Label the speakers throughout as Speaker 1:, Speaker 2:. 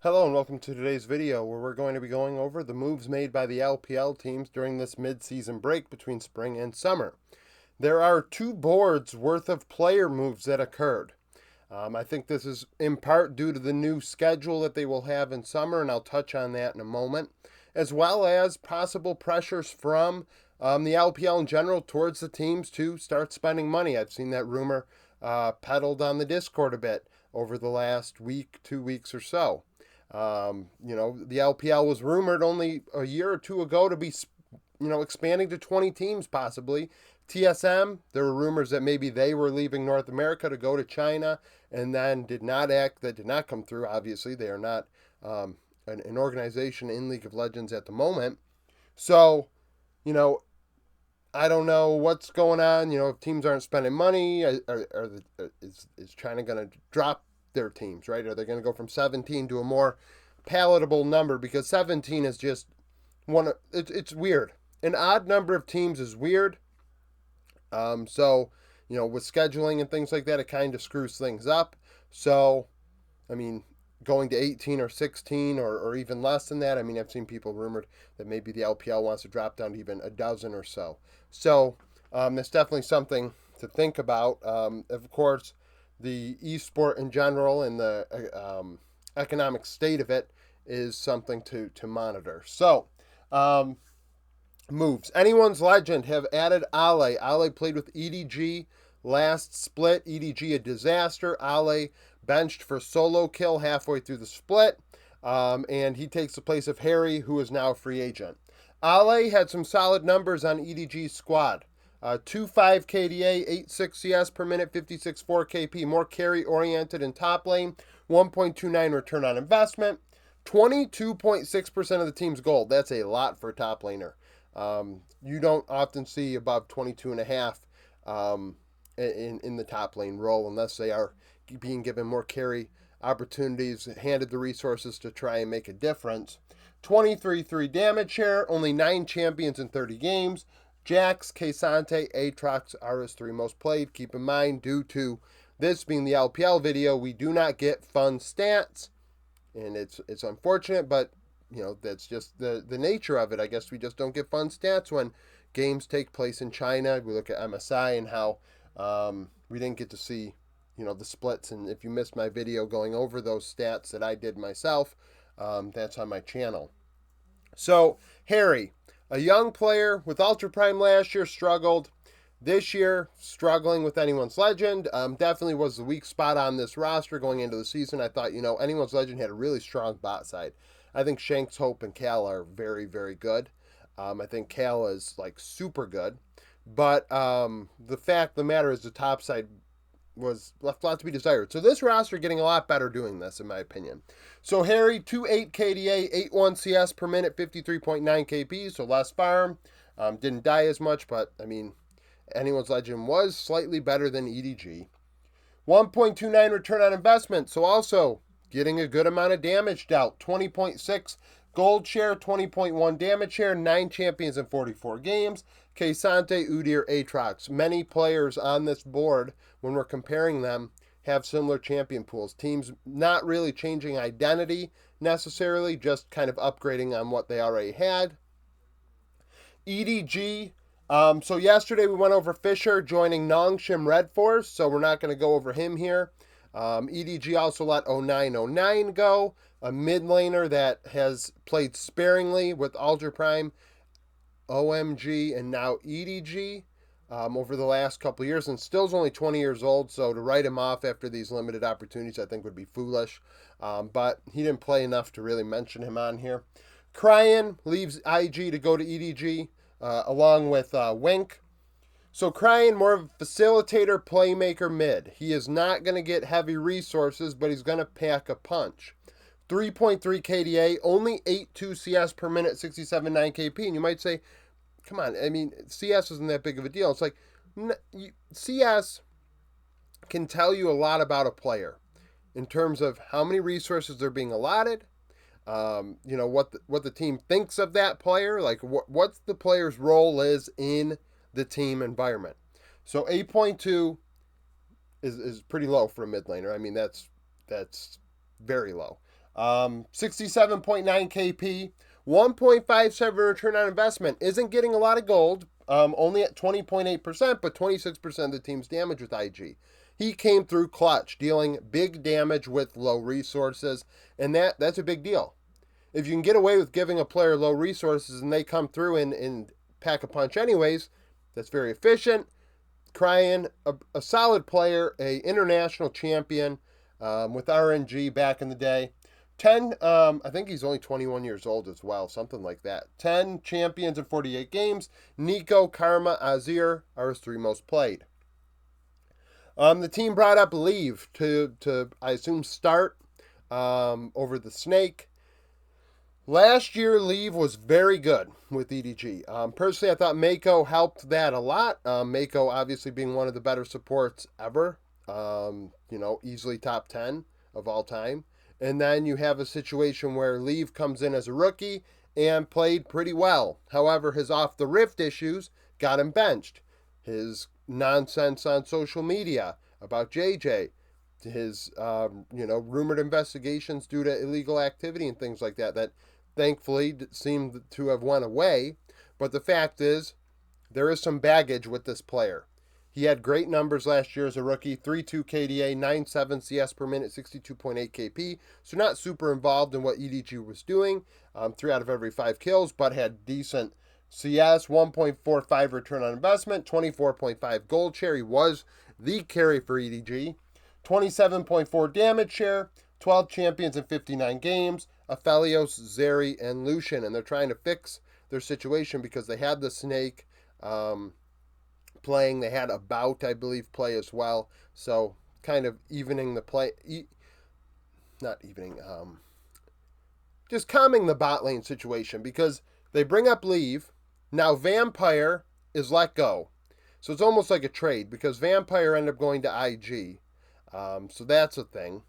Speaker 1: Hello and welcome to today's video where we're going to be going over the moves made by the LPL teams during this mid-season break between spring and summer. There are two boards worth of player moves that occurred. I think this is in part due to the new schedule that they will have in summer, and I'll touch on that in a moment, as well as possible pressures from the LPL in general towards the teams to start spending money. I've seen that rumor peddled on the Discord a bit over the last week, 2 weeks or so. The LPL was rumored only a year or two ago to be, expanding to 20 teams possibly. TSM, there were rumors that maybe they were leaving North America to go to China, and then that did not come through. Obviously, they are not an organization in League of Legends at the moment. So, I don't know what's going on. If teams aren't spending money, is China going to drop their teams, right? Are they going to go from 17 to a more palatable number? Because 17 is just it's weird. An odd number of teams is weird. With scheduling and things like that, it kind of screws things up. So, going to 18 or 16 or even less than that. I've seen people rumored that maybe the LPL wants to drop down to even a dozen or so. So, that's definitely something to think about. Of course, the esport in general and the economic state of it is something to monitor. So, moves. Anyone's Legend have added Ale. Ale played with EDG last split. EDG a disaster. Ale benched for solo kill halfway through the split. And he takes the place of Harry, who is now a free agent. Ale had some solid numbers on EDG's squad. 2.5 KDA, 8.6 CS per minute, 56.4 KP, more carry-oriented in top lane, 1.29 return on investment, 22.6% of the team's gold. That's a lot for a top laner. You don't often see above 22.5 in the top lane role unless they are being given more carry opportunities, handed the resources to try and make a difference. 23.3 damage share, only 9 champions in 30 games. Jax, K'Sante, Aatrox are his 3 most played. Keep in mind, due to this being the LPL video, we do not get fun stats. And it's unfortunate, but, that's just the nature of it. I guess we just don't get fun stats when games take place in China. We look at MSI and how we didn't get to see, the splits. And if you missed my video going over those stats that I did myself, that's on my channel. So, Harry, a young player with Ultra Prime last year, struggled. This year, struggling with Anyone's Legend. Definitely was the weak spot on this roster going into the season. I thought, Anyone's Legend had a really strong bot side. I think Shanks, Hope, and Cal are very, very good. I think Cal is, super good. But the fact of the matter is the top side was left a lot to be desired. So this roster getting a lot better doing this, in my opinion. So Harry, 2.8 KDA, 8.1 CS per minute, 53.9 KP, so less farm. Didn't die as much, but, Anyone's Legend was slightly better than EDG. 1.29 return on investment, so also getting a good amount of damage dealt. 20.6 gold share, 20.1 damage share, 9 champions in 44 games. K'Sante, Udyr, Aatrox. Many players on this board, when we're comparing them, have similar champion pools. Teams not really changing identity necessarily, just kind of upgrading on what they already had. EDG. So yesterday we went over Fisher joining Nongshim Red Force, so we're not going to go over him here. EDG also let 0909 go, a mid laner that has played sparingly with Ultra Prime, OMG, and now EDG over the last couple of years, and still's only 20 years old, so to write him off after these limited opportunities I think would be foolish, but he didn't play enough to really mention him on here. Cryan leaves IG to go to EDG, along with Wink. So Cryan, more of a facilitator, playmaker mid. He is not going to get heavy resources, but he's going to pack a punch. 3.3 KDA, only 8.2 CS per minute, 67.9 KP. And you might say, come on, CS isn't that big of a deal. It's like, CS can tell you a lot about a player in terms of how many resources they're being allotted, what the team thinks of that player, what the player's role is in the team environment. So 8.2 is pretty low for a mid laner. That's very low. 67.9 KP, 1.57 return on investment. Isn't getting a lot of gold, only at 20.8%, but 26% of the team's damage with IG. He came through clutch, dealing big damage with low resources, and that's a big deal. If you can get away with giving a player low resources and they come through and pack a punch anyways, that's very efficient. Cryan, a solid player, a international champion with RNG back in the day. 10, I think he's only 21 years old as well, something like that. 10 champions in 48 games. Nico, Karma, Azir are his 3 most played. The team brought up Leave to I assume, start over the Snake. Last year, Leave was very good with EDG. Personally, I thought Mako helped that a lot. Mako obviously being one of the better supports ever. Easily top 10 of all time. And then you have a situation where Leave comes in as a rookie and played pretty well. However, his off the rift issues got him benched. His nonsense on social media about JJ, his rumored investigations due to illegal activity and things like that thankfully seemed to have went away. But the fact is, there is some baggage with this player. He had great numbers last year as a rookie, 3.2 KDA, 9.7 CS per minute, 62.8 KP. So not super involved in what EDG was doing, 3 out of every 5 kills, but had decent CS, 1.45 return on investment, 24.5 gold share. He was the carry for EDG. 27.4 damage share, 12 champions in 59 games, Aphelios, Zeri, and Lucian. And they're trying to fix their situation because they had the Snake playing. They had a Bout, I believe, play as well. So kind of evening the play. Not evening. Just calming the bot lane situation because they bring up Leave. Now Vampire is let go. So it's almost like a trade because Vampire ended up going to IG. So that's a thing.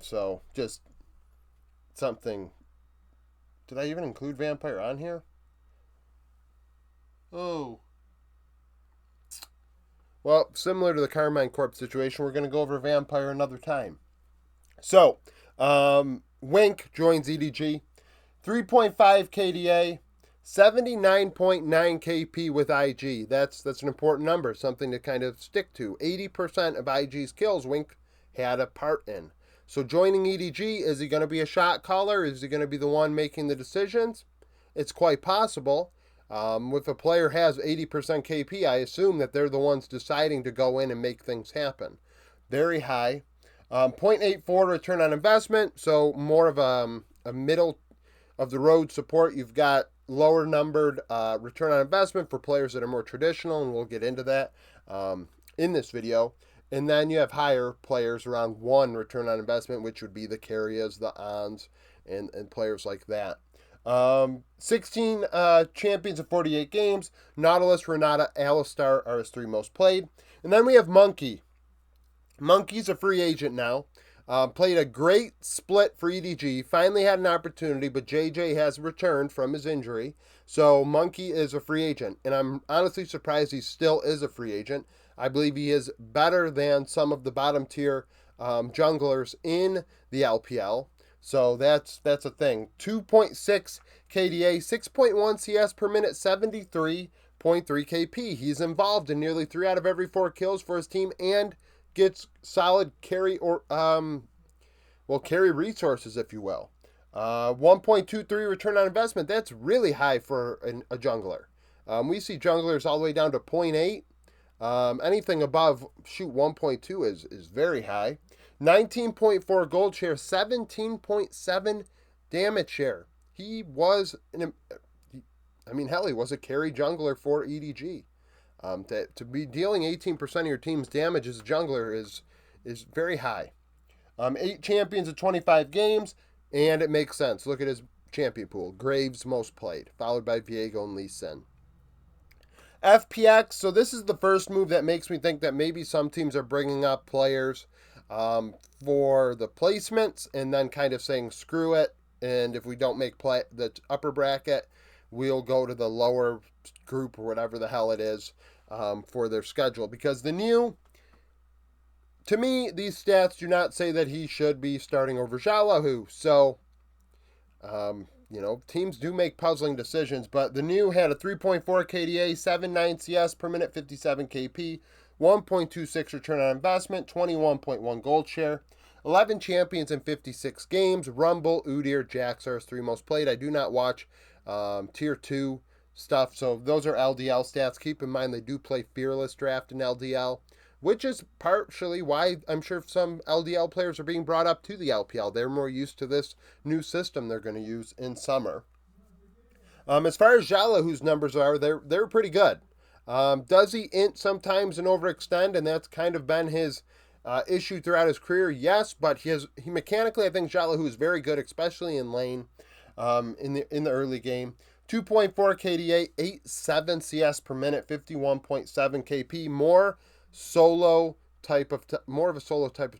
Speaker 1: So just something. Did I even include Vampire on here? Oh. Well, similar to the Carmine Corp situation, we're going to go over Vampire another time. So, Wink joins EDG. 3.5 KDA, 79.9 KP with IG. That's an important number, something to kind of stick to. 80% of IG's kills Wink had a part in. So joining EDG, is he going to be a shot caller? Is he going to be the one making the decisions? It's quite possible. If a player has 80% KP, I assume that they're the ones deciding to go in and make things happen. Very high. 0.84 return on investment, so more of a middle of the road support. You've got lower numbered return on investment for players that are more traditional, and we'll get into that in this video. And then you have higher players around 1 return on investment, which would be the Carrias, the Ons, and players like that. 16 champions in 48 games. Nautilus, Renata, Alistar are his 3 most played. And then we have Monkey. Monkey's a free agent now. Played a great split for EDG. Finally had an opportunity, but JJ has returned from his injury. So Monkey is a free agent. And I'm honestly surprised he still is a free agent. I believe he is better than some of the bottom tier junglers in the LPL. So that's a thing. 2.6 KDA, 6.1 CS per minute, 73.3 KP. He's involved in nearly 3 out of every 4 kills for his team and gets solid carry carry resources, if you will. 1.23 return on investment. That's really high for a jungler. We see junglers all the way down to 0.8. Anything above 1.2 is very high. 19.4 gold share, 17.7 damage share. He was he was a carry jungler for EDG. To be dealing 18% of your team's damage as a jungler is very high. 8 champions in 25 games, and it makes sense. Look at his champion pool. Graves most played, followed by Viego and Lee Sin. FPX, so this is the first move that makes me think that maybe some teams are bringing up players for the placements and then kind of saying screw it, and if we don't make the upper bracket, we'll go to the lower group or whatever the hell it is for their schedule. Because the new to me, these stats do not say that he should be starting over Xiaolahu. So, teams do make puzzling decisions, but the new had a 3.4 KDA, 7.9 CS per minute, 57 KP, 1.26 return on investment, 21.1 gold share, 11 champions in 56 games. Rumble, Udyr, Jax are his 3 most played. I do not watch tier 2 stuff, so those are LDL stats. Keep in mind they do play Fearless Draft in LDL, which is partially why I'm sure some LDL players are being brought up to the LPL. They're more used to this new system they're going to use in summer. As far as Jala, whose numbers are, they're pretty good. Does he int sometimes and overextend, and that's kind of been his issue throughout his career? Yes, but he mechanically, I think Jala, who is very good, especially in lane, in the early game. 2.4 KDA, 8.7 CS per minute, 51.7 KP, more of a solo type of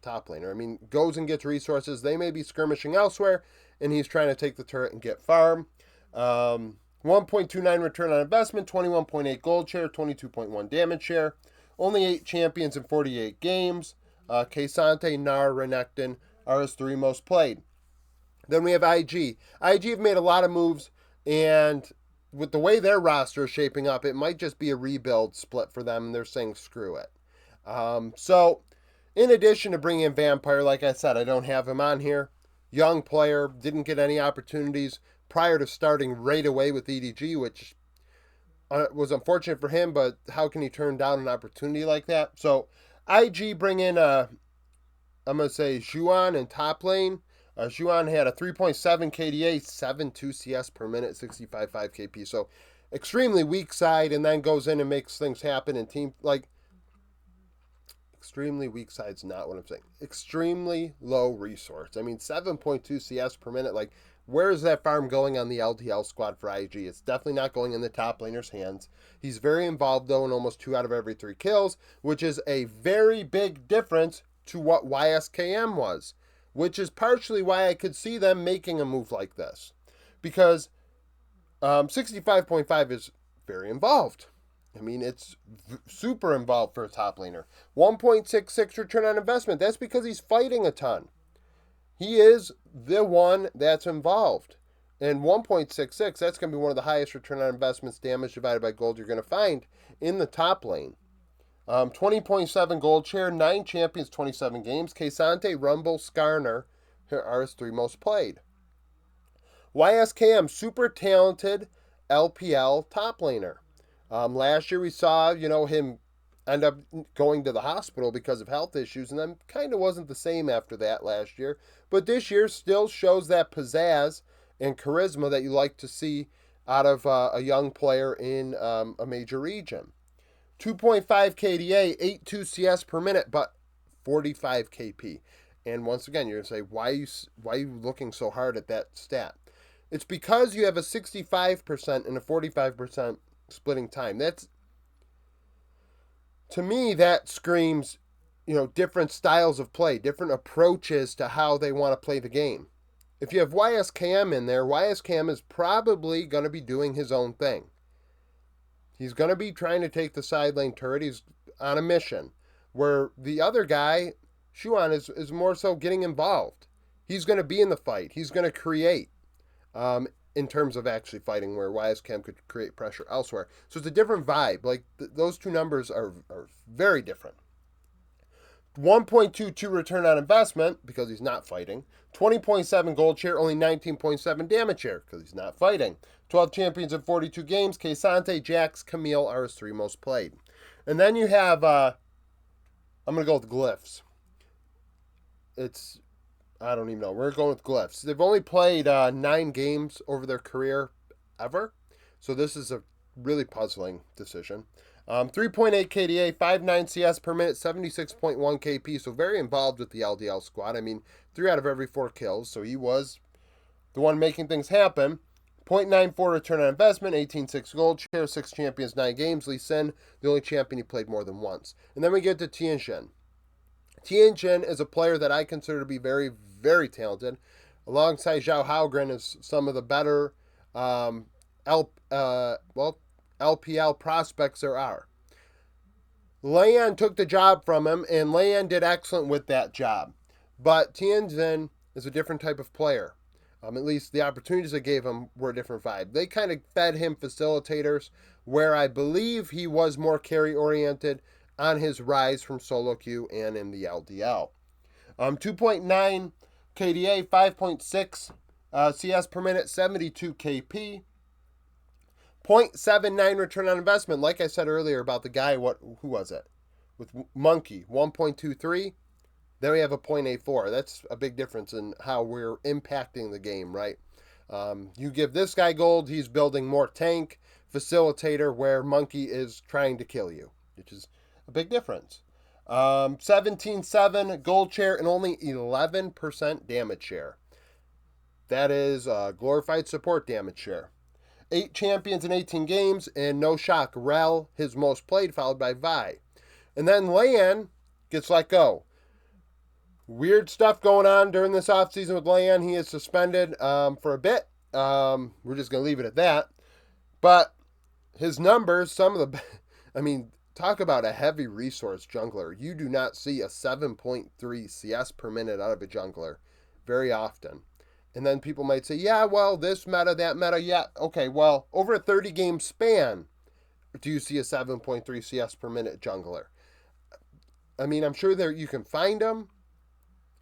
Speaker 1: top laner. I mean, goes and gets resources. They may be skirmishing elsewhere, and he's trying to take the turret and get farm. 1.29 return on investment, 21.8 gold share, 22.1 damage share. Only 8 champions in 48 games. K'Sante, Gnar, Renekton are his 3 most played. Then we have IG. IG have made a lot of moves, and with the way their roster is shaping up, it might just be a rebuild split for them. They're saying screw it. So, in addition to bringing in Vampire, like I said, I don't have him on here. Young player, didn't get any opportunities prior to starting right away with EDG, which was unfortunate for him, but how can he turn down an opportunity like that? So, IG bring in, I'm going to say, Zhuan in top lane. Zhuan had a 3.7 KDA, 7.2 CS per minute, 65.5 KP. So, extremely weak side, and then goes in and makes things happen in team, extremely weak side's not what I'm saying. Extremely low resource. I mean, 7.2 CS per minute. Where is that farm going on the LDL squad for IG? It's definitely not going in the top laner's hands. He's very involved, though, in almost 2 out of every 3 kills, which is a very big difference to what YSKM was, which is partially why I could see them making a move like this. Because 65.5 is very involved. I mean, it's super involved for a top laner. 1.66 return on investment. That's because he's fighting a ton. He is the one that's involved. And 1.66, that's going to be one of the highest return on investments, damage divided by gold, you're going to find in the top lane. 20.7 gold share, 9 champions, 27 games. K'Sante, Rumble, Skarner are his 3 most played. YSKM, super talented LPL top laner. Last year we saw, him end up going to the hospital because of health issues, and then kind of wasn't the same after that last year. But this year still shows that pizzazz and charisma that you like to see out of a young player in a major region. 2.5 KDA, 8.2 CS per minute, but 45 KP. And once again, you're going to say, why are you looking so hard at that stat? It's because you have a 65% and a 45% splitting time. To me, that screams, different styles of play, different approaches to how they want to play the game. If you have YSKM in there, YSKM is probably going to be doing his own thing. He's going to be trying to take the side lane turret. He's on a mission. Where the other guy, Zhuan, is more so getting involved. He's going to be in the fight. He's going to create. In terms of actually fighting, where YSKM could create pressure elsewhere. So it's a different vibe. Those 2 numbers are very different. 1.22 return on investment, because he's not fighting. 20.7 gold share, only 19.7 damage share, because he's not fighting. 12 champions in 42 games. K'Sante, Jax, Camille are his 3 most played. And then you have, I'm going to go with glyphs. I don't even know. We're going with glyphs. They've only played 9 games over their career ever. So this is a really puzzling decision. 3.8 KDA, 5.9 CS per minute, 76.1 KP. So very involved with the LDL squad. I mean, 3 out of every 4 kills. So he was the one making things happen. 0.94 return on investment, 18.6 gold share, 6 champions, 9 games. Lee Sin, the only champion he played more than once. And then we get to Tianjin. Tianjin is a player that I consider to be very, very talented. Alongside Zhao Haogren is some of the better LPL prospects there are. Leon took the job from him, and Leon did excellent with that job. But Tianjin is a different type of player. At least the opportunities they gave him were a different vibe. They kind of fed him facilitators, where I believe he was more carry oriented on his rise from solo queue and in the LDL. 2.9 KDA, 5.6 CS per minute, 72 KP. 0.79 return on investment. Like I said earlier about the guy, who was it? With Monkey, 1.23. Then we have a 0.84. That's a big difference in how we're impacting the game, right? You give this guy gold, he's building more tank, facilitator, where Monkey is trying to kill you, which is a big difference. 17.7 gold share and only 11% damage share. That is glorified support damage share. 8 champions in 18 games, and no shock, Rel, his most played, followed by Vi. And then Lan gets let go. Weird stuff going on during this offseason with Lan. He is suspended for a bit. We're just going to leave it at that. But his numbers, talk about a heavy resource jungler. You do not see a 7.3 CS per minute out of a jungler very often. And then people might say, yeah, well, this meta, that meta, yeah. Okay, well, over a 30-game span, do you see a 7.3 CS per minute jungler? I'm sure you can find them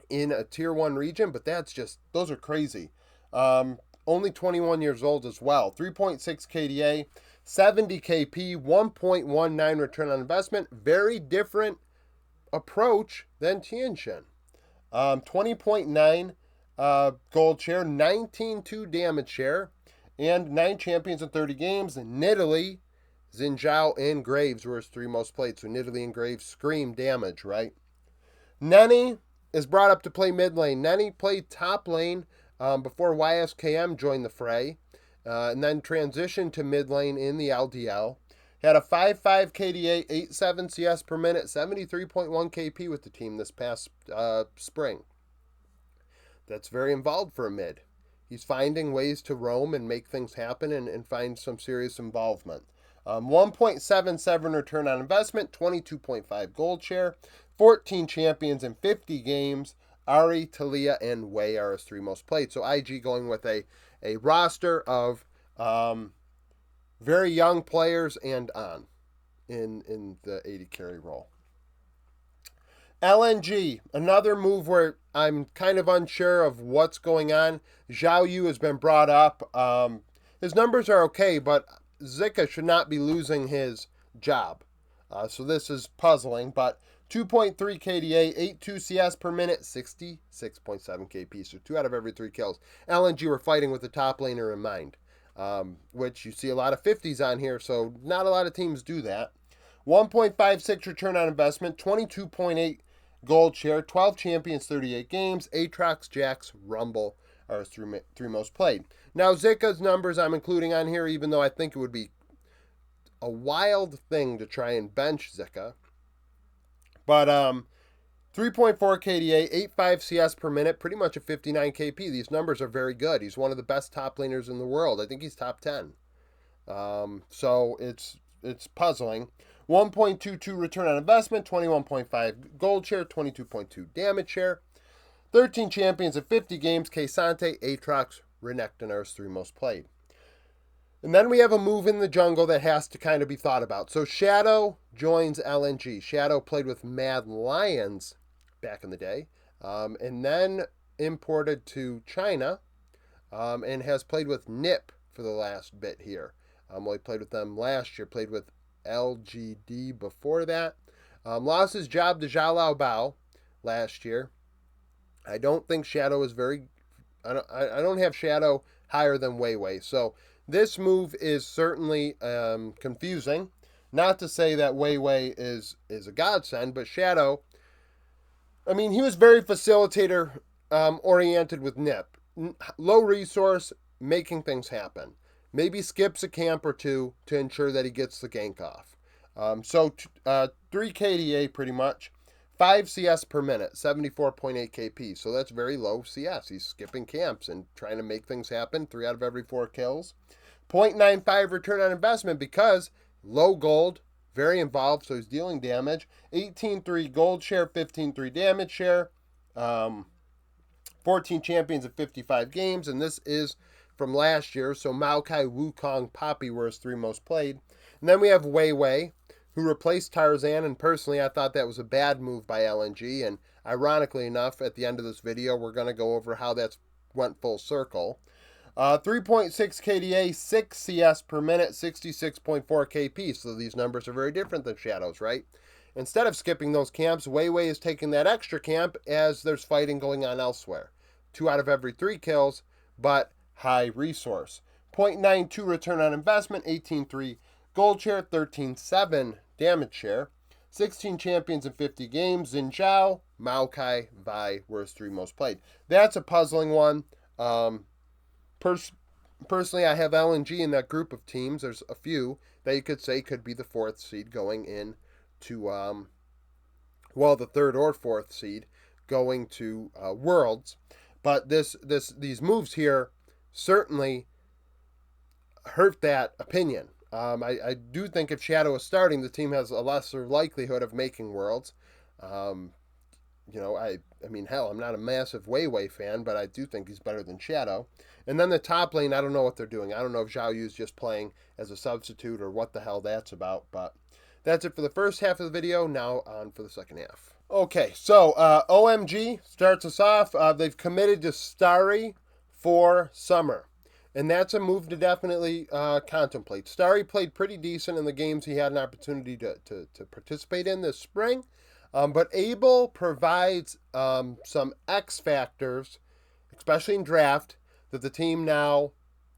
Speaker 1: in a tier 1 region, but those are crazy. Only 21 years old as well. 3.6 KDA, 70 KP, 1.19 return on investment. Very different approach than Tianjin. 20.9 gold share, 19.2 damage share, and 9 champions in 30 games. Nidalee, Xin Zhao, and Graves were his 3 most played. So Nidalee and Graves scream damage, right? Neni is brought up to play mid lane. Neni played top lane before YSKM joined the fray, and then transitioned to mid lane in the LDL. Had a 5.5 KDA, 8.7 CS per minute, 73.1 KP with the team this past spring. That's very involved for a mid. He's finding ways to roam and make things happen and find some serious involvement. 1.77 return on investment, 22.5 gold share, 14 champions in 50 games. Ari, Talia, and Wei are his 3 most played. So IG going with a roster of very young players and on in the 80 carry role. LNG, another move where I'm kind of unsure of what's going on. Zhao Yu has been brought up. His numbers are okay, but Zika should not be losing his job. So this is puzzling, but 2.3 KDA, 8.2 CS per minute, 66.7 KP. So 2 out of every 3 kills. LNG were fighting with the top laner in mind, which you see a lot of 50s on here, so not a lot of teams do that. 1.56 return on investment, 22.8 gold share, 12 champions, 38 games. Aatrox, Jax, Rumble are his 3 most played. Now, Zika's numbers I'm including on here, even though I think it would be a wild thing to try and bench Zika. But 3.4 KDA, 8.5 CS per minute, pretty much a 59 KP. These numbers are very good. He's one of the best top laners in the world. I think he's top 10. So it's puzzling. 1.22 return on investment, 21.5 gold share, 22.2 damage share. 13 champions in 50 games. K'Sante, Aatrox, Renekton are his 3 most played. And then we have a move in the jungle that has to kind of be thought about. So Shadow joins LNG. Shadow played with Mad Lions back in the day, and then imported to China, and has played with Nip for the last bit here. He played with them last year, played with LGD before that. Lost his job to Zhao Lao Bao last year. I don't think Shadow is very... I don't have Shadow higher than Wei Wei. So this move is certainly confusing. Not to say that Wei Wei is a godsend, but Shadow... he was very facilitator oriented with Nip. Low resource, making things happen. Maybe skips a camp or 2 to ensure that he gets the gank off. 3 KDA pretty much. 5 CS per minute, 74.8 KP. So that's very low CS. He's skipping camps and trying to make things happen. 3 out of every 4 kills. 0.95 return on investment because low gold, very involved, so he's dealing damage. 18-3 gold share, 15-3 damage share. 14 champions in 55 games, and this is from last year, so Maokai, Wukong, Poppy were his 3 most played. And then we have Wei Wei, who replaced Tarzan, and personally I thought that was a bad move by LNG, and ironically enough, at the end of this video, we're going to go over how that's went full circle. 3.6 KDA, 6 CS per minute, 66.4 KP, so these numbers are very different than Shadow's, right? Instead of skipping those camps, Wei Wei is taking that extra camp as there's fighting going on elsewhere. 2 out of every 3 kills, but high resource. 0.92 return on investment, 18-3 gold share, 13-7 damage share. 16 champions in 50 games. Xin Zhao, Maokai, Vi were his 3 most played. That's a puzzling one. Personally, I have LNG in that group of teams. There's a few that you could say could be the 4th seed going in to, the 3rd or 4th seed going to Worlds. But these moves here certainly hurt that opinion. I do think if Shadow is starting, the team has a lesser likelihood of making Worlds. I mean, hell, I'm not a massive Wei Wei fan, but I do think he's better than Shadow. And then the top lane, I don't know what they're doing. I don't know if Zhao Yu's just playing as a substitute or what the hell that's about. But that's it for the first half of the video. Now on for the second half. Okay, so OMG starts us off. They've committed to Starry for summer. And that's a move to definitely contemplate. Starry played pretty decent in the games he had an opportunity to participate in this spring. But Abel provides some X factors, especially in draft, that the team now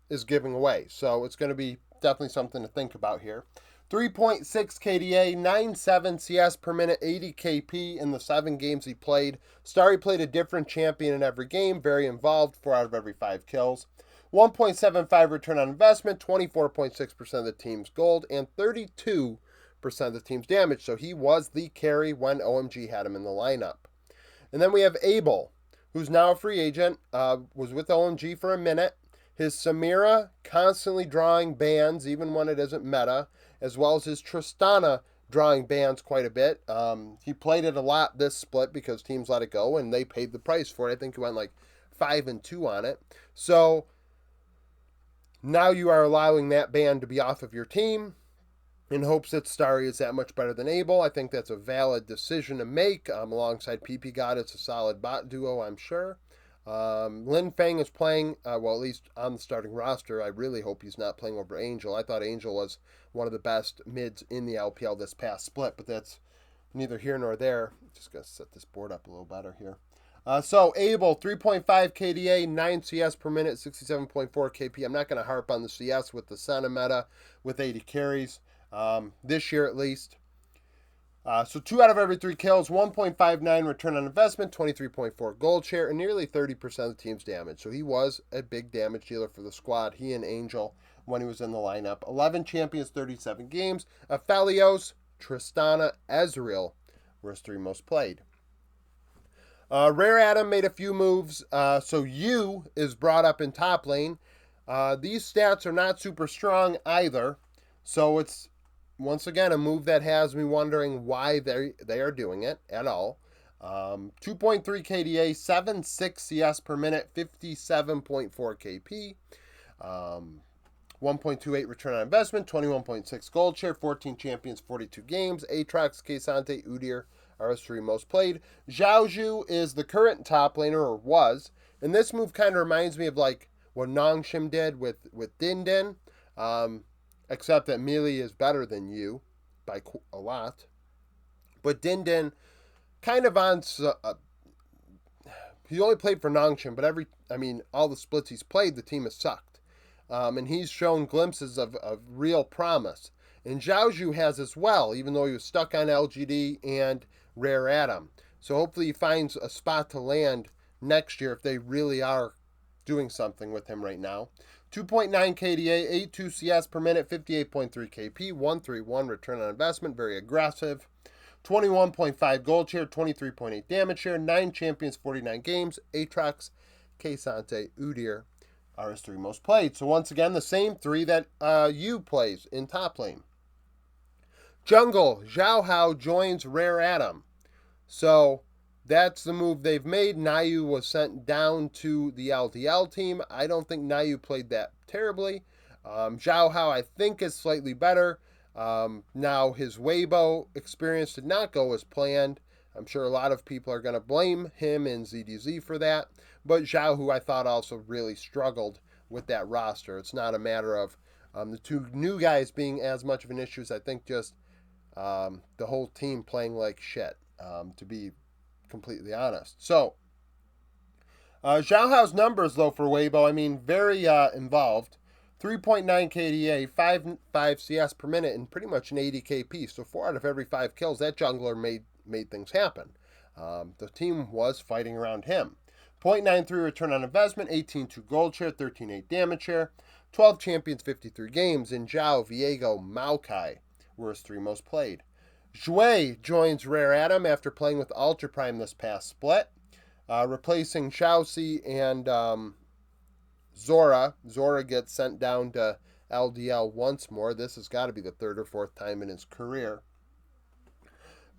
Speaker 1: is giving away. So it's going to be definitely something to think about here. 3.6 KDA, 9.7 CS per minute, 80 KP in the 7 games he played. Starry played a different champion in every game, very involved, 4 out of every 5 kills. 1.75 return on investment, 24.6% of the team's gold, and 32% of the team's damage. So he was the carry when OMG had him in the lineup. And then we have Abel, who's now a free agent, was with OMG for a minute. His Samira constantly drawing bans, even when it isn't meta, as well as his Tristana drawing bans quite a bit. He played it a lot this split because teams let it go, and they paid the price for it. I think he went like 5-2 on it. So now you are allowing that ban to be off of your team in hopes that Starry is that much better than Abel. I think that's a valid decision to make. Alongside PP God, it's a solid bot duo, I'm sure. Lin Feng is playing, at least on the starting roster. I really hope he's not playing over Angel. I thought Angel was one of the best mids in the LPL this past split, but that's neither here nor there. Just got to set this board up a little better here. So Abel, 3.5 KDA, 9 CS per minute, 67.4 KP. I'm not going to harp on the CS with the Senna meta with 80 carries, this year at least. So 2 out of every 3 kills, 1.59 return on investment, 23.4 gold share, and nearly 30% of the team's damage. So he was a big damage dealer for the squad, he and Angel, when he was in the lineup. 11 champions, 37 games. Aphelios, Tristana, Ezreal were his 3 most played. Rare Adam made a few moves, so Yu is brought up in top lane. These stats are not super strong either, so it's once again a move that has me wondering why they are doing it at all. 2.3 KDA, 7.6 CS per minute, 57.4 KP. 1.28 return on investment, 21.6 gold share, 14 champions, 42 games. Aatrox, K'Sante, Udyr are his 3 most played. Zhao Yu is the current top laner, or was, and this move kind of reminds me of like what Nongshim did with Din Din, except that Melee is better than Yu by a lot. But Din Din kind of on, he only played for Nongshim, but all the splits he's played, the team has sucked. And he's shown glimpses of real promise. And Zhao Yu has as well, even though he was stuck on LGD and Rare Atom. So hopefully he finds a spot to land next year if they really are doing something with him right now. 2.9 KDA, 8.2 CS per minute, 58.3 KP, 131 return on investment, very aggressive. 21.5 gold share, 23.8 damage share, 9 champions, 49 games. Aatrox, K'Sante, Udyr are his 3 most played. So once again, the same 3 that Yu plays in top lane. Jungle, Zhao Hao joins Rare Atom. So that's the move they've made. Nayu was sent down to the LDL team. I don't think Nayu played that terribly. Zhao Hao, I think, is slightly better. Now, his Weibo experience did not go as planned. I'm sure a lot of people are going to blame him and ZDZ for that. But Zhao, who I thought also really struggled with that roster. It's not a matter of the two new guys being as much of an issue as I think just the whole team playing like shit, to be completely honest. So, Zhao Hao's numbers, though, for Weibo, I mean, very involved. 3.9 KDA, 5 CS per minute, and pretty much an 80 KP. So 4 out of every 5 kills, that jungler made things happen. The team was fighting around him. 0.93 return on investment, 18.2 gold share, 13.8 damage share, 12 champions, 53 games. In Zhao, Viego, Maokai were his 3 most played. Zhui joins Rare Atom after playing with Ultra Prime this past split, replacing Xiaoxi and Zora. Zora gets sent down to LDL once more. This has got to be the 3rd or 4th time in his career.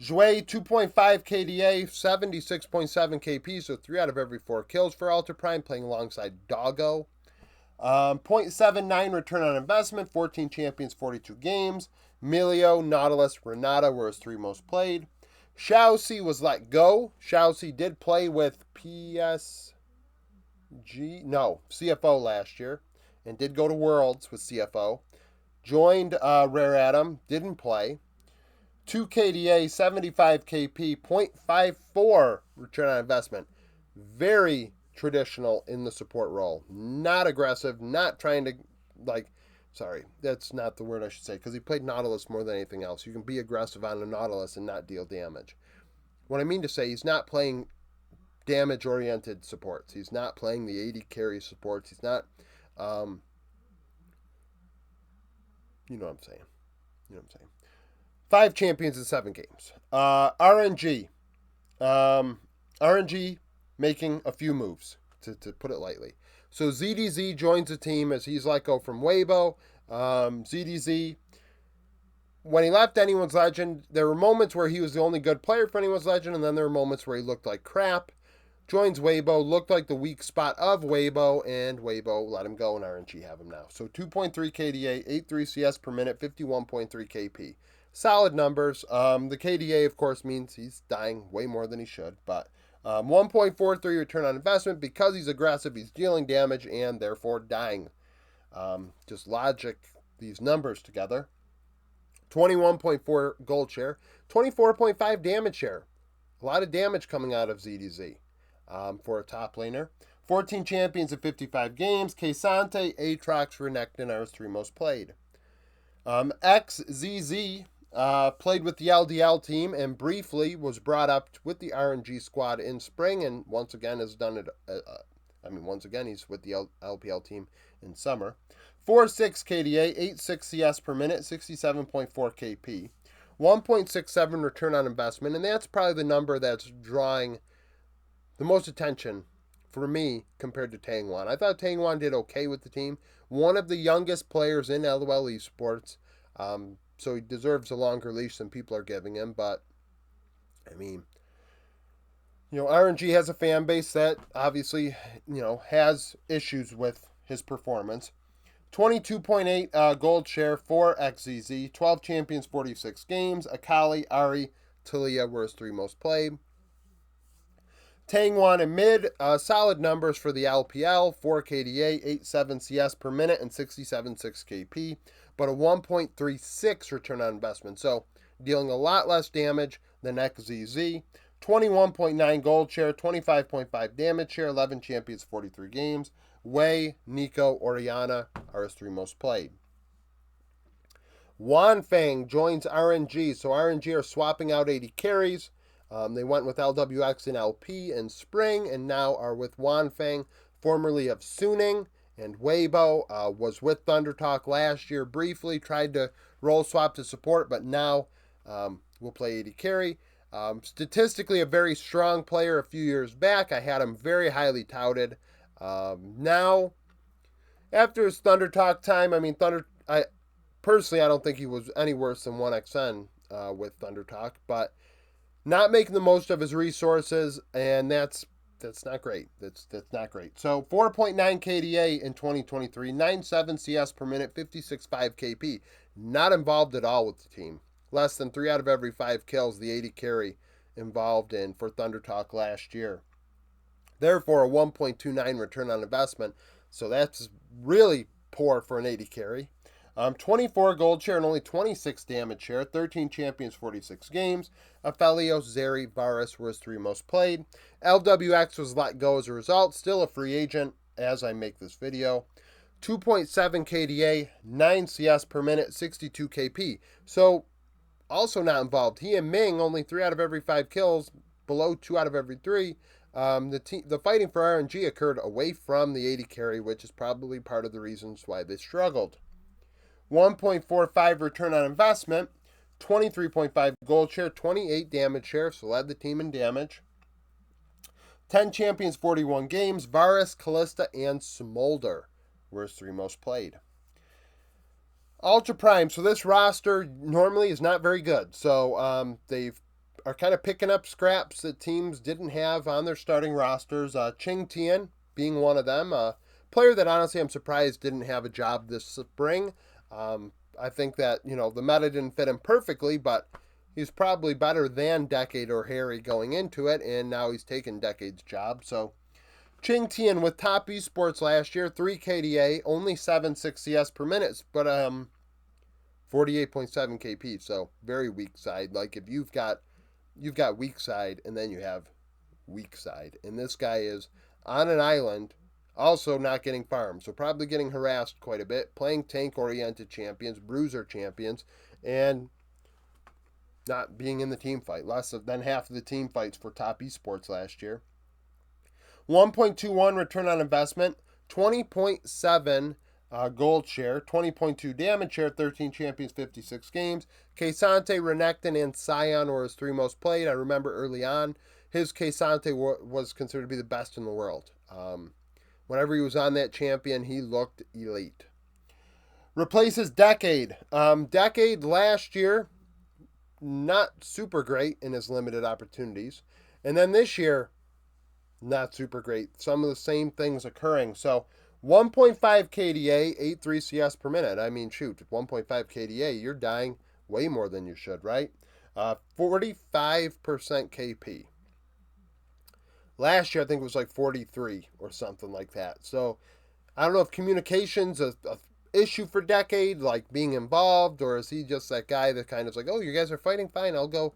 Speaker 1: Zhui, 2.5 KDA, 76.7 KP, so 3 out of every 4 kills for Ultra Prime, playing alongside Doggo. 0.79 return on investment, 14 champions, 42 games. Milio, Nautilus, Renata were his 3 most played. Xiaoxi was let go. Xiaoxi did play with CFO last year, and did go to Worlds with CFO. Joined Rare Atom, didn't play. 2 KDA, 75 KP, 0.54 return on investment. Very traditional in the support role. Not aggressive, not trying to, sorry, that's not the word I should say, because he played Nautilus more than anything else. You can be aggressive on a Nautilus and not deal damage. What I mean to say, he's not playing damage-oriented supports. He's not playing the 80 carry supports. He's not, you know what I'm saying. 5 champions in 7 games. RNG. RNG making a few moves, to put it lightly. So ZDZ joins the team as he's let go from Weibo. ZDZ, when he left Anyone's Legend, there were moments where he was the only good player for Anyone's Legend, and then there were moments where he looked like crap. Joins Weibo, looked like the weak spot of Weibo, and Weibo let him go, and RNG have him now. So 2.3 KDA, 8.3 CS per minute, 51.3 KP. Solid numbers. The KDA, of course, means he's dying way more than he should, but 1.43 return on investment. Because he's aggressive, he's dealing damage and therefore dying. Just logic these numbers together. 21.4 gold share, 24.5 damage share. A lot of damage coming out of ZDZ for a top laner. 14 champions in 55 games. Kesante, Aatrox, Renekton are his 3 most played. XZZ played with the LDL team and briefly was brought up with the RNG squad in spring, and once again has done it. Once again he's with the LPL team in summer. 4.6 KDA, 8.6 CS per minute, 67.4 KP, 1.67 return on investment, and that's probably the number that's drawing the most attention for me compared to Tangwan. I thought Tangwan did okay with the team. One of the youngest players in LOL esports, so he deserves a longer leash than people are giving him. But I mean, RNG has a fan base that obviously, has issues with his performance. 22.8 gold share for XZZ, 12 champions, 46 games. Akali, Ari, Talia were his 3 most played. Tangwan in mid, solid numbers for the LPL, 4 KDA, 8.7 CS per minute, and 67.6 KP, but a 1.36 return on investment, so dealing a lot less damage than XZZ. 21.9 gold share, 25.5 damage share, 11 champions, 43 games. Wei, Nico, Oriana are his 3 most played. Wanfang joins RNG, so RNG are swapping out 80 carries. They went with LWX and LP in spring, and now are with Wanfang, formerly of Suning, and Weibo was with Thundertalk last year briefly, tried to role swap to support, but now will play 80 carry. Statistically, a very strong player a few years back. I had him very highly touted. Now, after his Thundertalk time, I don't think he was any worse than 1XN with Thunder Talk, but not making the most of his resources, and that's not great. That's not great. So 4.9 KDA in 2023, 9.7 CS per minute, 56.5 KP. Not involved at all with the team. Less than 3 out of every 5 kills the 80 carry involved in for Thunder Talk last year. Therefore, a 1.29 return on investment. So that's really poor for an 80 carry. 24 gold share and only 26 damage share. 13 champions, 46 games. Aphelios, Zeri, Varus were his 3 most played. LWX was let go as a result. Still a free agent as I make this video. 2.7 KDA, 9 CS per minute, 62 KP. So also not involved. He and Ming only 3 out of every 5 kills, below 2 out of every 3. The fighting for RNG occurred away from the 80 carry, which is probably part of the reasons why they struggled. 1.45 return on investment, 23.5 gold share, 28 damage share, so led the team in damage. 10 champions, 41 games. Varus, Callista, and Smolder were his 3 most played. Ultra Prime, so this roster normally is not very good. So they are kind of picking up scraps that teams didn't have on their starting rosters. Ching Tian being one of them. A player that honestly I'm surprised didn't have a job this spring. I think that, the meta didn't fit him perfectly, but he's probably better than Decade or Harry going into it, and now he's taken Decade's job. So Ching Tian with top esports last year, 3 KDA, only 7.6 CS per minute, but 48.7 KP, so very weak side. Like if you've got weak side and then you have weak side, and this guy is on an island, also not getting farmed, so probably getting harassed quite a bit, playing tank-oriented champions, bruiser champions, and not being in the team fight. Less than half of the team fights for top esports last year. 1.21 return on investment, 20.7 gold share, 20.2 damage share, 13 champions, 56 games. K'Sante, Renekton, and Sion were his 3 most played. I remember early on, his K'Sante was considered to be the best in the world. Whenever he was on that champion, he looked elite. Replaces Decade. Decade last year, not super great in his limited opportunities. And then this year, not super great. Some of the same things occurring. So 1.5 KDA, 8.3 CS per minute. I mean, shoot, 1.5 KDA, you're dying way more than you should, right? 45% KP. Last year, I think it was like 43 or something like that. So I don't know if communication's a issue for Decade, like being involved, or is he just that guy that kind of like, oh, you guys are fighting? Fine, I'll go.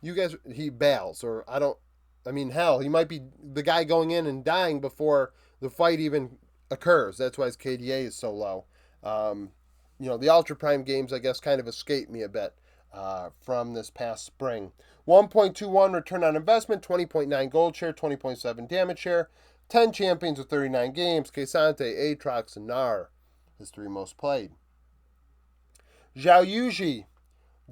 Speaker 1: You guys, he bails, or hell, he might be the guy going in and dying before the fight even occurs. That's why his KDA is so low. The Ultra Prime games, I guess, kind of escaped me a bit from this past spring. 1.21 return on investment, 20.9 gold share, 20.7 damage share, 10 champions with 39 games. K'Sante, Aatrox, and Gnar, his 3 most played. Zhao Yuji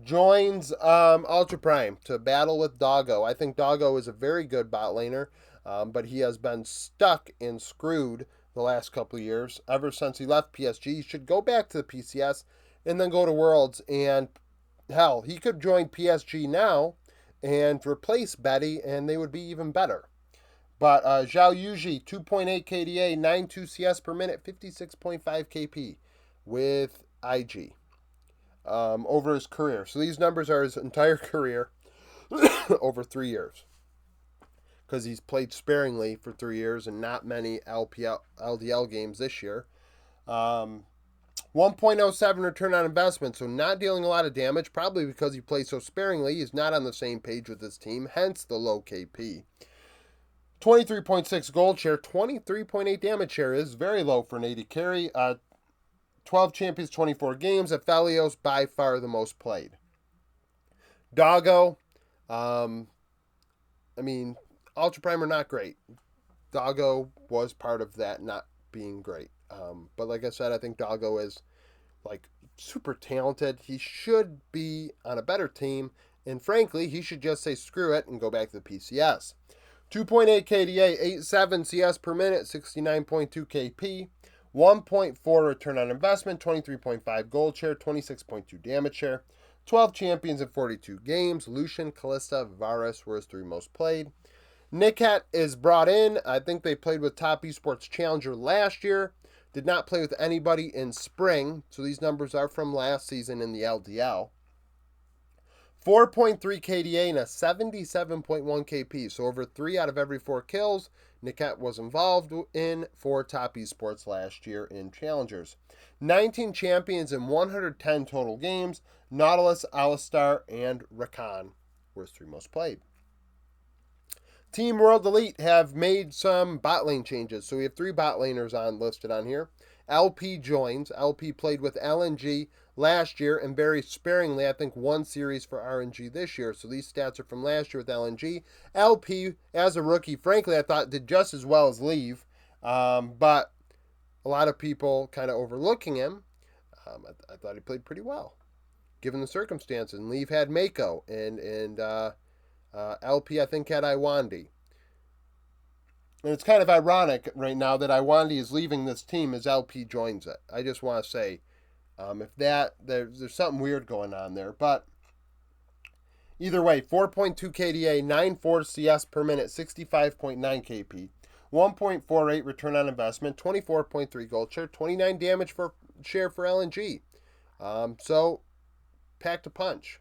Speaker 1: joins Ultra Prime to battle with Doggo. I think Doggo is a very good bot laner, but he has been stuck and screwed the last couple of years. Ever since he left PSG, he should go back to the PCS and then go to Worlds. And hell, he could join PSG now and replace Betty, and they would be even better. But Zhao Yuji, 2.8 KDA, 9.2 CS per minute, 56.5 KP with IG over his career. So these numbers are his entire career over 3 years, because he's played sparingly for 3 years and not many LPL games this year. 1.07 return on investment, so not dealing a lot of damage, probably because he plays so sparingly. He's not on the same page with his team, hence the low KP. 23.6 gold share, 23.8 damage share is very low for an 80 carry. 12 champions, 24 games. Aphelios, by far the most played. Doggo, Ultra Prime are not great. Doggo was part of that not being great. But like I said, I think Doggo is like super talented. He should be on a better team. And frankly, he should just say screw it and go back to the PCS. 2.8 KDA, 8.7 CS per minute, 69.2 KP. 1.4 return on investment, 23.5 gold share, 26.2 damage share. 12 champions in 42 games. Lucian, Callista, Varus were his 3 most played. Nikat is brought in. I think they played with Top Esports Challenger last year. Did not play with anybody in spring, so these numbers are from last season in the LDL. 4.3 KDA and a 77.1 KP, so over 3 out of every 4 kills Nikat was involved in for Top Esports last year in Challengers. 19 champions in 110 total games. Nautilus, Alistar, and Rakan were his 3 most played. Team World Elite have made some bot lane changes. So we have 3 bot laners listed on here. LP joins. LP played with LNG last year and very sparingly, I think, 1 series for RNG this year. So these stats are from last year with LNG. LP, as a rookie, frankly, I thought did just as well as Leave. But a lot of people kind of overlooking him. I thought he played pretty well, given the circumstances. And Leave had Mako, and LP, I think, had Iwandi. And it's kind of ironic right now that Iwandi is leaving this team as LP joins it. I just want to say, if there's something weird going on there. But either way, 4.2 KDA, 9.4 CS per minute, 65.9 KP, 1.48 return on investment, 24.3 gold share, 29 damage share for LNG. So, packed a punch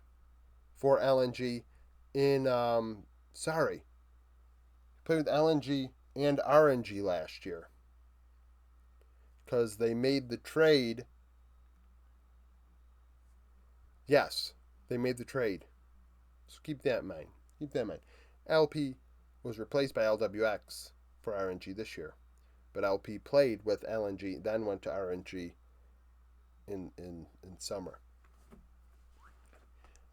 Speaker 1: for LNG in, played with LNG and RNG last year, because they made the trade. Yes, they made the trade. So keep that in mind. LP was replaced by LWX for RNG this year, but LP played with LNG, then went to RNG in summer.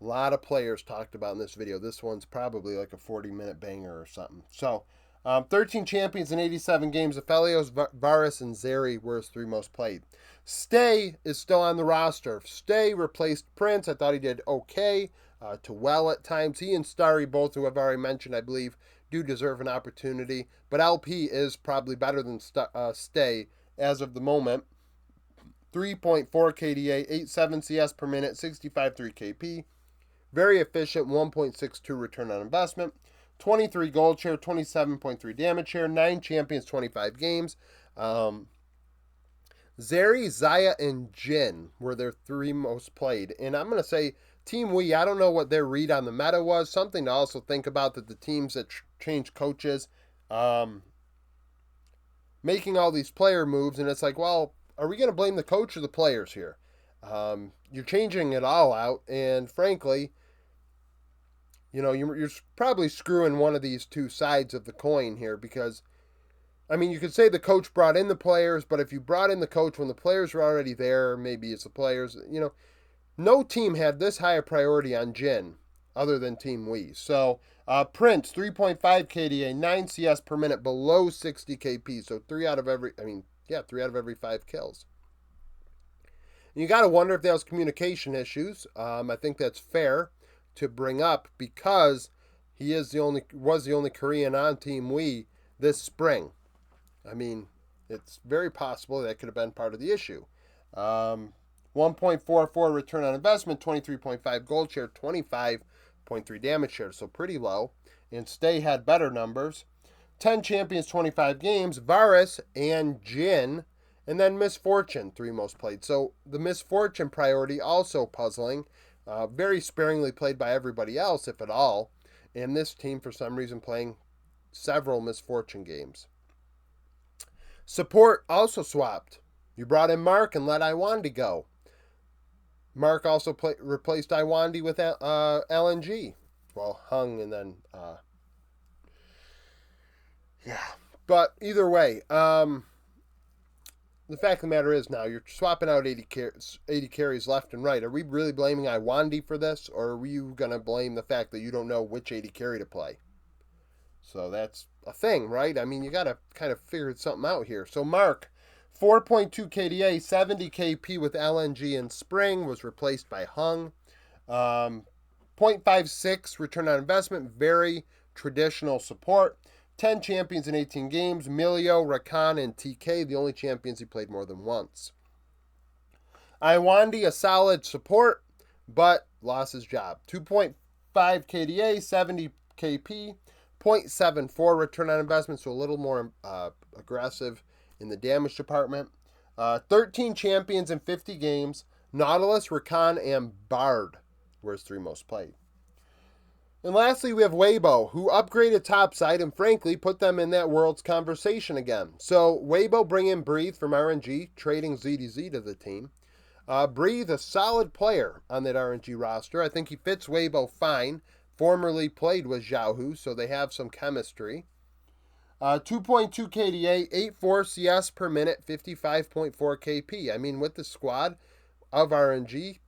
Speaker 1: A lot of players talked about in this video. This one's probably like a 40-minute banger or something. So, 13 champions in 87 games. Aphelios, Varus, and Zeri were his 3 most played. Stay is still on the roster. Stay replaced Prince. I thought he did okay to well at times. He and Starry, both who I've already mentioned, I believe, do deserve an opportunity. But LP is probably better than Stay as of the moment. 3.4 KDA, 8.7 CS per minute, 65.3 KP. Very efficient, 1.62 return on investment. 23 gold share, 27.3 damage share, 9 champions, 25 games. Zeri, Zaya, and Jin were their 3 most played. And I'm going to say Team Wii, I don't know what their read on the meta was. Something to also think about, that the teams that change coaches, making all these player moves, and it's like, well, are we going to blame the coach or the players here? You're changing it all out, and frankly, you're probably screwing one of these 2 sides of the coin here, because, I mean, you could say the coach brought in the players, but if you brought in the coach when the players were already there, maybe it's the players, no team had this high a priority on Jin other than Team Wii. So, Prince, 3.5 KDA, 9 CS per minute, below 60 KP, so 3 out of every 5 kills. And you got to wonder if that was communication issues. I think that's fair to bring up, because he was the only Korean on Team Wii this spring. I mean, it's very possible that could have been part of the issue. 1.44 return on investment, 23.5 gold share, 25.3 damage share, so pretty low. And Stay had better numbers. 10 champions, 25 games. Varus and Jin, and then Misfortune, 3 most played. So the Misfortune priority also puzzling. Very sparingly played by everybody else, if at all. And this team, for some reason, playing several Misfortune games. Support also swapped. You brought in Mark and let Iwandi go. Mark also replaced Iwandi with LNG. Well, Hung and then... yeah. But either way, the fact of the matter is now you're swapping out 80 carries left and right. Are we really blaming Iwandi for this, or are you going to blame the fact that you don't know which 80 carry to play? So that's a thing, right? I mean, you got to kind of figure something out here. So Mark, 4.2 KDA, 70 KP with LNG in spring, was replaced by Hung. 0.56 return on investment, very traditional support. 10 champions in 18 games. Milio, Rakan, and TK, the only champions he played more than once. Iwandi, a solid support, but lost his job. 2.5 KDA, 70 KP, 0.74 return on investment, so a little more aggressive in the damage department. 13 champions in 50 games. Nautilus, Rakan, and Bard were his 3 most played. And lastly, we have Weibo, who upgraded topside and frankly put them in that Worlds conversation again. So Weibo bring in Breathe from RNG, trading ZDZ to the team. Breathe, a solid player on that RNG roster. I think he fits Weibo fine. Formerly played with Xiaohu, so they have some chemistry. 2.2 KDA, 8.4 CS per minute, 55.4 KP. I mean, with the squad of RNG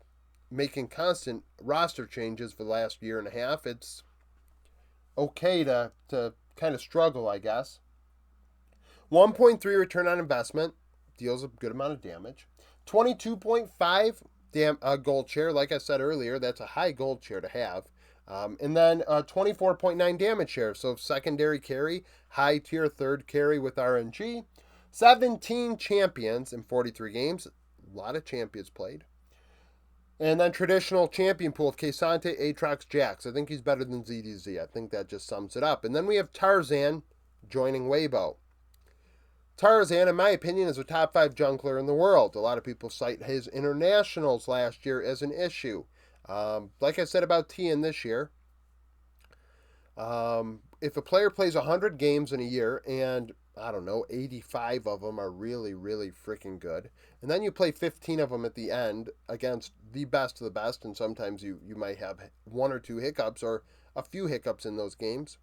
Speaker 1: making constant roster changes for the last year and a half, it's okay to kind of struggle, I guess. 1.3 return on investment, deals a good amount of damage. 22.5 gold share, like I said earlier, that's a high gold share to have. And then 24.9 damage share, so secondary carry, high tier third carry with RNG. 17 champions in 43 games, a lot of champions played. And then traditional champion pool of K'Sante, Aatrox, Jax. I think he's better than ZDZ. I think that just sums it up. And then we have Tarzan joining Weibo. Tarzan, in my opinion, is a top 5 jungler in the world. A lot of people cite his internationals last year as an issue. Like I said about Tien this year, if a player plays 100 games in a year and, I don't know, 85 of them are really, really freaking good, and then you play 15 of them at the end against the best of the best, and sometimes you might have 1 or 2 hiccups or a few hiccups in those games,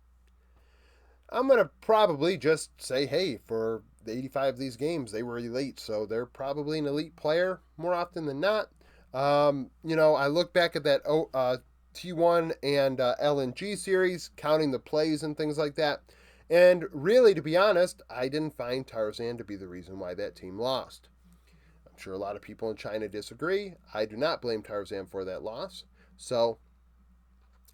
Speaker 1: I'm going to probably just say, hey, for the 85 of these games, they were elite, so they're probably an elite player more often than not. I look back at that T1 and LNG series, counting the plays and things like that, and really, to be honest, I didn't find Tarzan to be the reason why that team lost. I'm sure a lot of people in China disagree. I do not blame Tarzan for that loss, so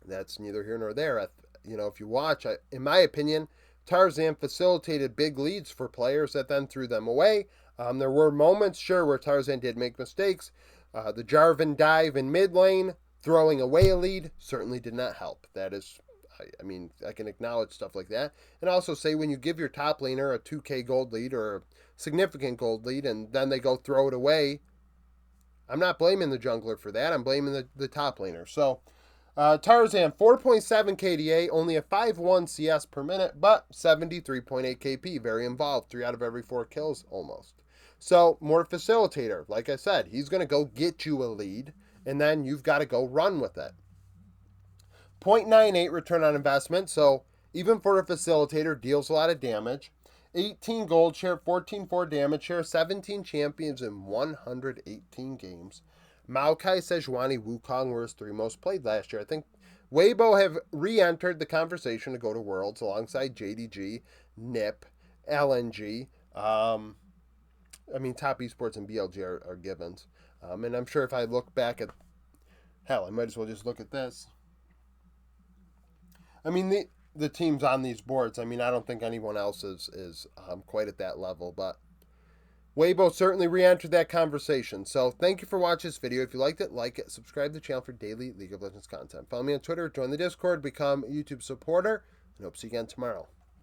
Speaker 1: that's neither here nor there. If you watch, in my opinion, Tarzan facilitated big leads for players that then threw them away. There were moments, sure, where Tarzan did make mistakes. The Jarvan dive in mid lane, throwing away a lead, certainly did not help. That is, I can acknowledge stuff like that. And also say when you give your top laner a 2k gold lead or a significant gold lead and then they go throw it away, I'm not blaming the jungler for that. I'm blaming the top laner. So, Tarzan, 4.7 KDA, only a 5.1 CS per minute, but 73.8 KP, very involved, 3 out of every 4 kills almost. So, more facilitator. Like I said, he's going to go get you a lead, and then you've got to go run with it. 0.98 return on investment, so even for a facilitator, deals a lot of damage. 18 gold share, 14.4 damage share, 17 champions in 118 games. Maokai, Sejuani, Wukong were his 3 most played last year. I think Weibo have re-entered the conversation to go to Worlds alongside JDG, NIP, LNG. Top esports and BLG are givens. And I'm sure if I look back at, I might as well just look at this. The teams on these boards, I don't think anyone else is quite at that level, but Weibo certainly re-entered that conversation. So thank you for watching this video. If you liked it, like it, subscribe to the channel for daily League of Legends content. Follow me on Twitter, join the Discord, become a YouTube supporter, and hope to see you again tomorrow.